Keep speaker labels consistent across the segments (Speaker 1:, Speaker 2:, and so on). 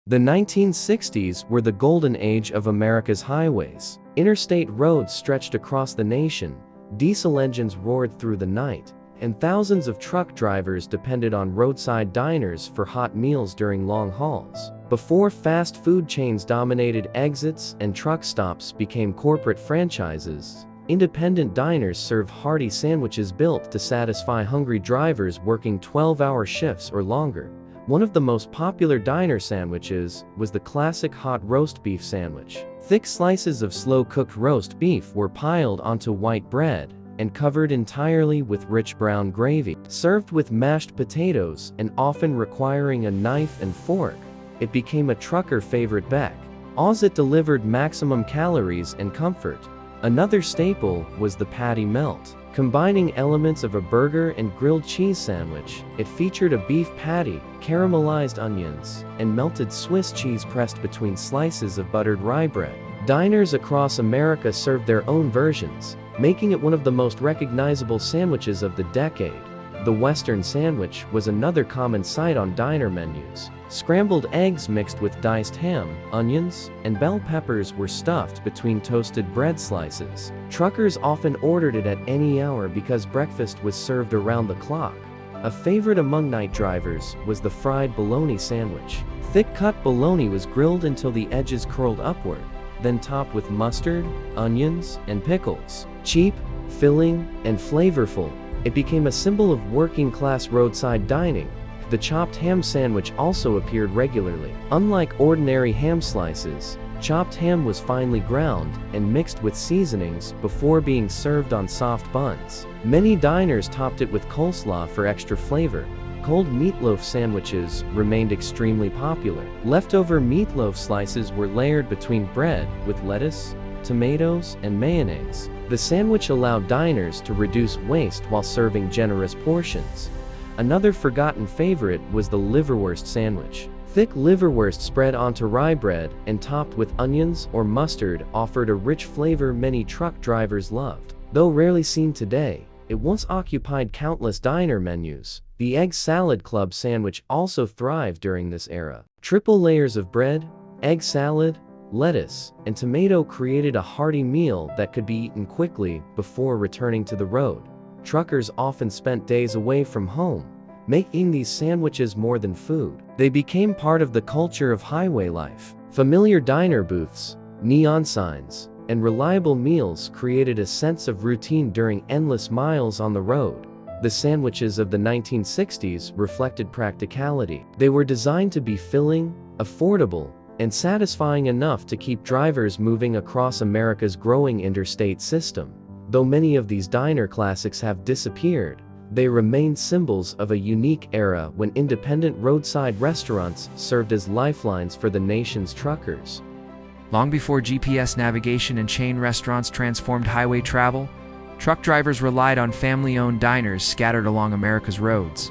Speaker 1: The 1960s were the golden age of America's highways. Interstate roads stretched across the nation, diesel engines roared through the night, and thousands of truck drivers depended on roadside diners for hot meals during long hauls. Before fast food chains dominated exits and truck stops became corporate franchises, independent diners served hearty sandwiches built to satisfy hungry drivers working 12-hour shifts or longer. One of the most popular diner sandwiches was the classic hot roast beef sandwich. Thick slices of slow-cooked roast beef were piled onto white bread and covered entirely with rich brown gravy. Served with mashed potatoes and often requiring a knife and fork, it became a trucker favorite because it delivered maximum calories and comfort. Another staple was the patty melt. Combining elements of a burger and grilled cheese sandwich, it featured a beef patty, caramelized onions, and melted Swiss cheese pressed between slices of buttered rye bread. Diners across America served their own versions, making it one of the most recognizable sandwiches of the decade. The Western sandwich was another common sight on diner menus. Scrambled eggs mixed with diced ham, onions, and bell peppers were stuffed between toasted bread slices. Truckers often ordered it at any hour because breakfast was served around the clock. A favorite among night drivers was the fried bologna sandwich. Thick-cut bologna was grilled until the edges curled upward, then topped with mustard, onions, and pickles. Cheap, filling, and flavorful, it became a symbol of working-class roadside dining. The chopped ham sandwich also appeared regularly. Unlike ordinary ham slices, chopped ham was finely ground and mixed with seasonings before being served on soft buns. Many diners topped it with coleslaw for extra flavor. Cold meatloaf sandwiches remained extremely popular. Leftover meatloaf slices were layered between bread with lettuce, tomatoes, and mayonnaise. The sandwich allowed diners to reduce waste while serving generous portions. Another forgotten favorite was the liverwurst sandwich. Thick liverwurst spread onto rye bread and topped with onions or mustard offered a rich flavor many truck drivers loved. Though rarely seen today, it once occupied countless diner menus. The egg salad club sandwich also thrived during this era. Triple layers of bread, egg salad, lettuce, and tomato created a hearty meal that could be eaten quickly before returning to the road. Truckers often spent days away from home, making these sandwiches more than food. They became part of the culture of highway life. Familiar diner booths, neon signs, and reliable meals created a sense of routine during endless miles on the road. The sandwiches of the 1960s reflected practicality. They were designed to be filling, affordable, and satisfying enough to keep drivers moving across America's growing interstate system. Though many of these diner classics have disappeared, they remain symbols of a unique era when independent roadside restaurants served as lifelines for the nation's truckers.
Speaker 2: Long before GPS navigation and chain restaurants transformed highway travel, truck drivers relied on family-owned diners scattered along America's roads.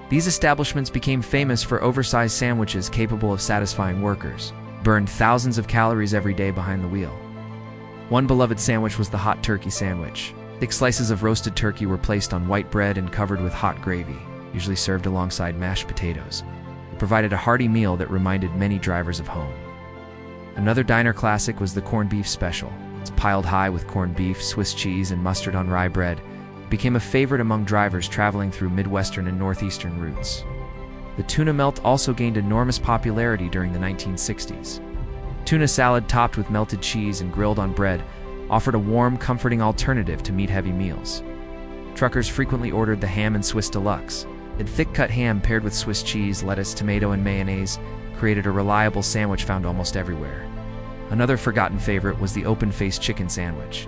Speaker 2: These establishments became famous for oversized sandwiches capable of satisfying workers, burned thousands of calories every day behind the wheel. One beloved sandwich was the hot turkey sandwich. Thick slices of roasted turkey were placed on white bread and covered with hot gravy, usually served alongside mashed potatoes. It provided a hearty meal that reminded many drivers of home. Another diner classic was the corned beef special. It's piled high with corned beef, Swiss cheese, and mustard on rye bread. It became a favorite among drivers traveling through Midwestern and Northeastern routes. The tuna melt also gained enormous popularity during the 1960s. Tuna salad topped with melted cheese and grilled on bread offered a warm, comforting alternative to meat-heavy meals. Truckers frequently ordered the ham and Swiss deluxe. The thick-cut ham paired with Swiss cheese, lettuce, tomato, and mayonnaise created a reliable sandwich found almost everywhere. Another forgotten favorite was the open-faced chicken sandwich.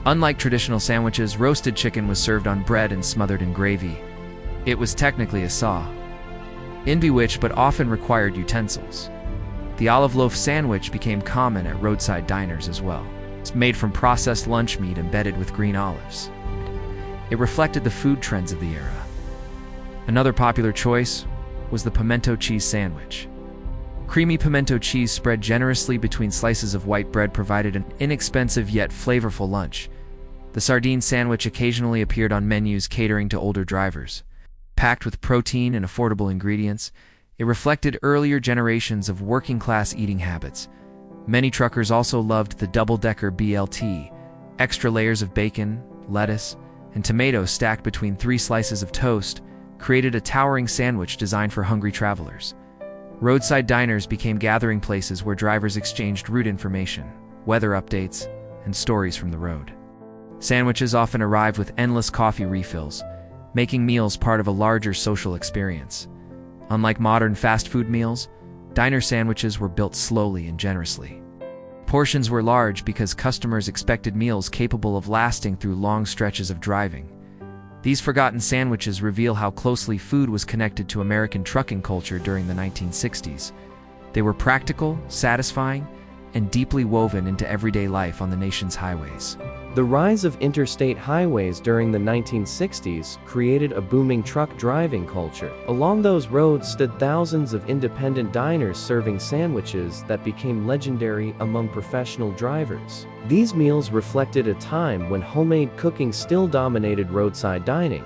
Speaker 2: Unlike traditional sandwiches, roasted chicken was served on bread and smothered in gravy. It was technically a saw, in-bewitched but often required utensils. The olive loaf sandwich became common at roadside diners as well. It's made from processed lunch meat embedded with green olives. It reflected the food trends of the era. Another popular choice was the pimento cheese sandwich. Creamy pimento cheese spread generously between slices of white bread provided an inexpensive yet flavorful lunch. The sardine sandwich occasionally appeared on menus catering to older drivers. Packed with protein and affordable ingredients, It reflected earlier generations of working-class eating habits. Many truckers also loved the double-decker BLT, extra layers of bacon, lettuce, and tomato stacked between 3 slices of toast, created a towering sandwich designed for hungry travelers. Roadside diners became gathering places where drivers exchanged route information, weather updates, and stories from the road. Sandwiches often arrived with endless coffee refills, making meals part of a larger social experience. Unlike modern fast food meals, diner sandwiches were built slowly and generously. Portions were large because customers expected meals capable of lasting through long stretches of driving. These forgotten sandwiches reveal how closely food was connected to American trucking culture during the 1960s. They were practical, satisfying, and deeply woven into everyday life on the nation's highways.
Speaker 1: The rise of interstate highways during the 1960s created a booming truck driving culture. Along those roads stood thousands of independent diners serving sandwiches that became legendary among professional drivers. These meals reflected a time when homemade cooking still dominated roadside dining.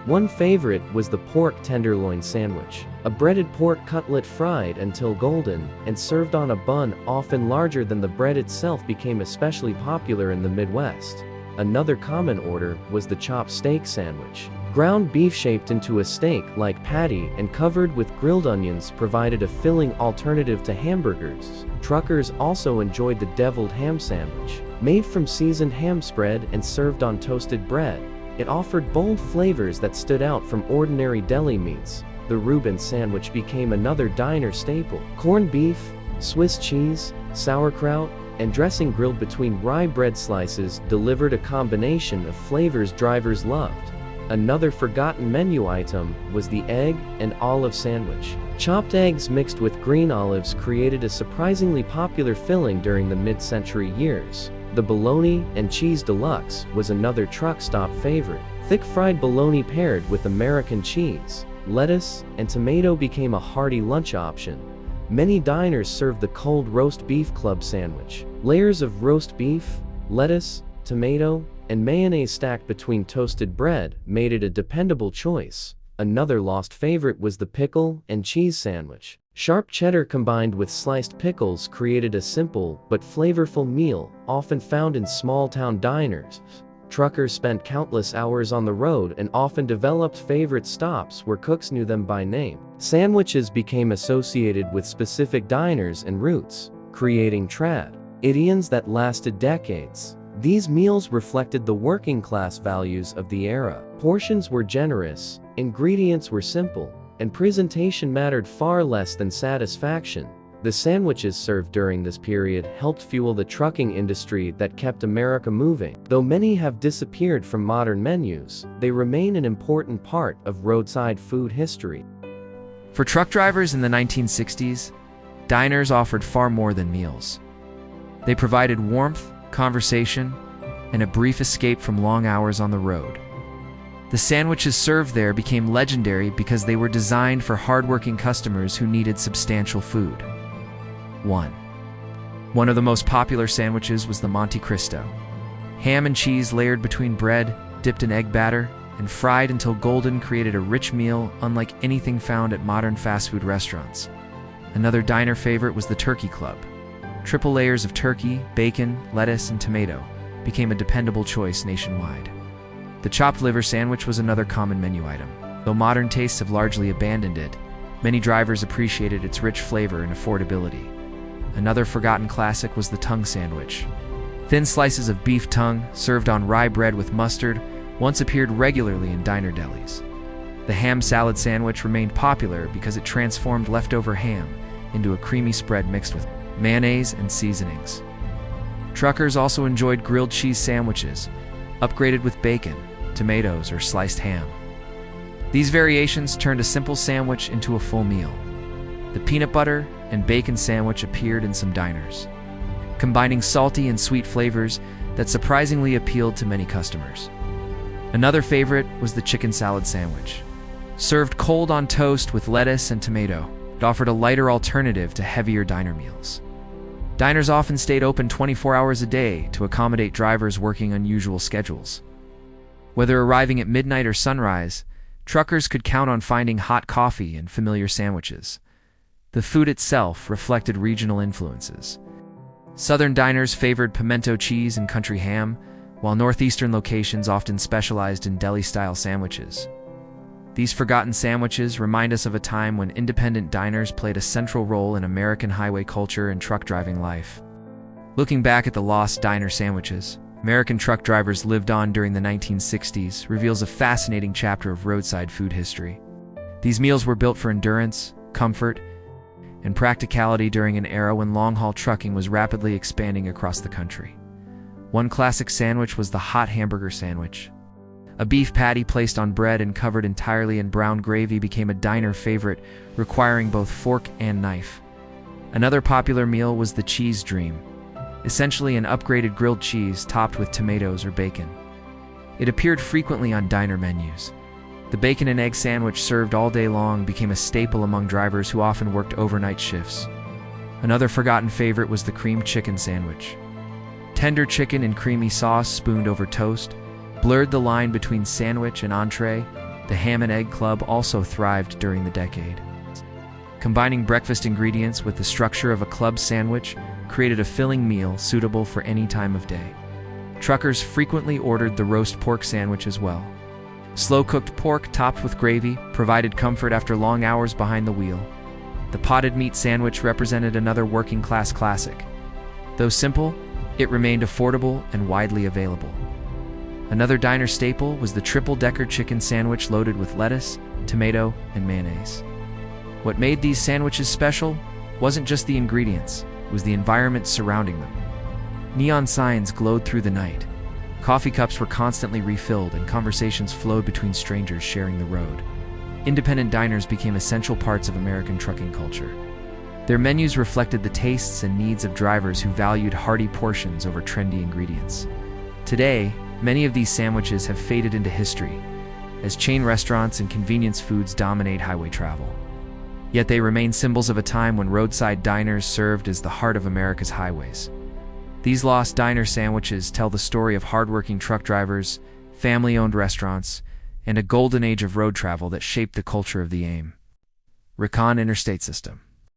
Speaker 1: One favorite was the pork tenderloin sandwich, a breaded pork cutlet fried until golden and served on a bun often larger than the bread itself became especially popular in the Midwest. Another common order was the chopped steak sandwich. Ground beef shaped into a steak-like patty and covered with grilled onions provided a filling alternative to hamburgers. Truckers also enjoyed the deviled ham sandwich, made from seasoned ham spread and served on toasted bread. It offered bold flavors that stood out from ordinary deli meats. The Reuben sandwich became another diner staple. Corned beef, Swiss cheese, sauerkraut, and dressing grilled between rye bread slices delivered a combination of flavors drivers loved. Another forgotten menu item was the egg and olive sandwich. Chopped eggs mixed with green olives created a surprisingly popular filling during the mid-century years. The bologna and cheese deluxe was another truck stop favorite. Thick fried bologna paired with American cheese, lettuce, and tomato became a hearty lunch option. Many diners served the cold roast beef club sandwich. Layers of roast beef, lettuce, tomato, and mayonnaise stacked between toasted bread made it a dependable choice. Another lost favorite was the pickle and cheese sandwich. Sharp cheddar combined with sliced pickles created a simple but flavorful meal, often found in small-town diners. Truckers spent countless hours on the road and often developed favorite stops where cooks knew them by name. Sandwiches became associated with specific diners and routes, creating traditions that lasted decades. These meals reflected the working-class values of the era. Portions were generous, ingredients were simple, and presentation mattered far less than satisfaction. The sandwiches served during this period helped fuel the trucking industry that kept America moving. Though many have disappeared from modern menus, they remain an important part of roadside food history.
Speaker 2: For truck drivers in the 1960s, diners offered far more than meals. They provided warmth, conversation, and a brief escape from long hours on the road. The sandwiches served there became legendary because they were designed for hardworking customers who needed substantial food. 1 of the most popular sandwiches was the Monte Cristo. Ham and cheese layered between bread, dipped in egg batter, and fried until golden created a rich meal unlike anything found at modern fast food restaurants. Another diner favorite was the Turkey Club. Triple layers of turkey, bacon, lettuce, and tomato became a dependable choice nationwide. The chopped liver sandwich was another common menu item. Though modern tastes have largely abandoned it, many drivers appreciated its rich flavor and affordability. Another forgotten classic was the tongue sandwich. Thin slices of beef tongue, served on rye bread with mustard, once appeared regularly in diner delis. The ham salad sandwich remained popular because it transformed leftover ham into a creamy spread mixed with mayonnaise and seasonings. Truckers also enjoyed grilled cheese sandwiches, upgraded with bacon, tomatoes, or sliced ham. These variations turned a simple sandwich into a full meal. The peanut butter and bacon sandwich appeared in some diners, combining salty and sweet flavors that surprisingly appealed to many customers. Another favorite was the chicken salad sandwich. Served cold on toast with lettuce and tomato, it offered a lighter alternative to heavier diner meals. Diners often stayed open 24 hours a day to accommodate drivers working unusual schedules. Whether arriving at midnight or sunrise, truckers could count on finding hot coffee and familiar sandwiches. The food itself reflected regional influences. Southern diners favored pimento cheese and country ham, while northeastern locations often specialized in deli-style sandwiches. These forgotten sandwiches remind us of a time when independent diners played a central role in American highway culture and truck driving life. Looking back at the lost diner sandwiches American truck drivers lived on during the 1960s reveals a fascinating chapter of roadside food history. These meals were built for endurance, comfort, and practicality during an era when long-haul trucking was rapidly expanding across the country. One classic sandwich was the Hot Hamburger Sandwich. A beef patty placed on bread and covered entirely in brown gravy became a diner favorite, requiring both fork and knife. Another popular meal was the Cheese Dream, essentially an upgraded grilled cheese topped with tomatoes or bacon. It appeared frequently on diner menus. The bacon and egg sandwich served all day long became a staple among drivers who often worked overnight shifts. Another forgotten favorite was the creamed chicken sandwich. Tender chicken and creamy sauce spooned over toast blurred the line between sandwich and entree. The Ham and Egg Club also thrived during the decade. Combining breakfast ingredients with the structure of a club sandwich created a filling meal suitable for any time of day. Truckers frequently ordered the roast pork sandwich as well. Slow-cooked pork topped with gravy provided comfort after long hours behind the wheel. The potted meat sandwich represented another working-class classic. Though simple, it remained affordable and widely available. Another diner staple was the triple-decker chicken sandwich loaded with lettuce, tomato, and mayonnaise. What made these sandwiches special wasn't just the ingredients, it was the environment surrounding them. Neon signs glowed through the night. Coffee cups were constantly refilled and conversations flowed between strangers sharing the road. Independent diners became essential parts of American trucking culture. Their menus reflected the tastes and needs of drivers who valued hearty portions over trendy ingredients. Today, many of these sandwiches have faded into history, as chain restaurants and convenience foods dominate highway travel. Yet they remain symbols of a time when roadside diners served as the heart of America's highways. These lost diner sandwiches tell the story of hardworking truck drivers, family-owned restaurants, and a golden age of road travel that shaped the culture of the AIM. Recon Interstate System.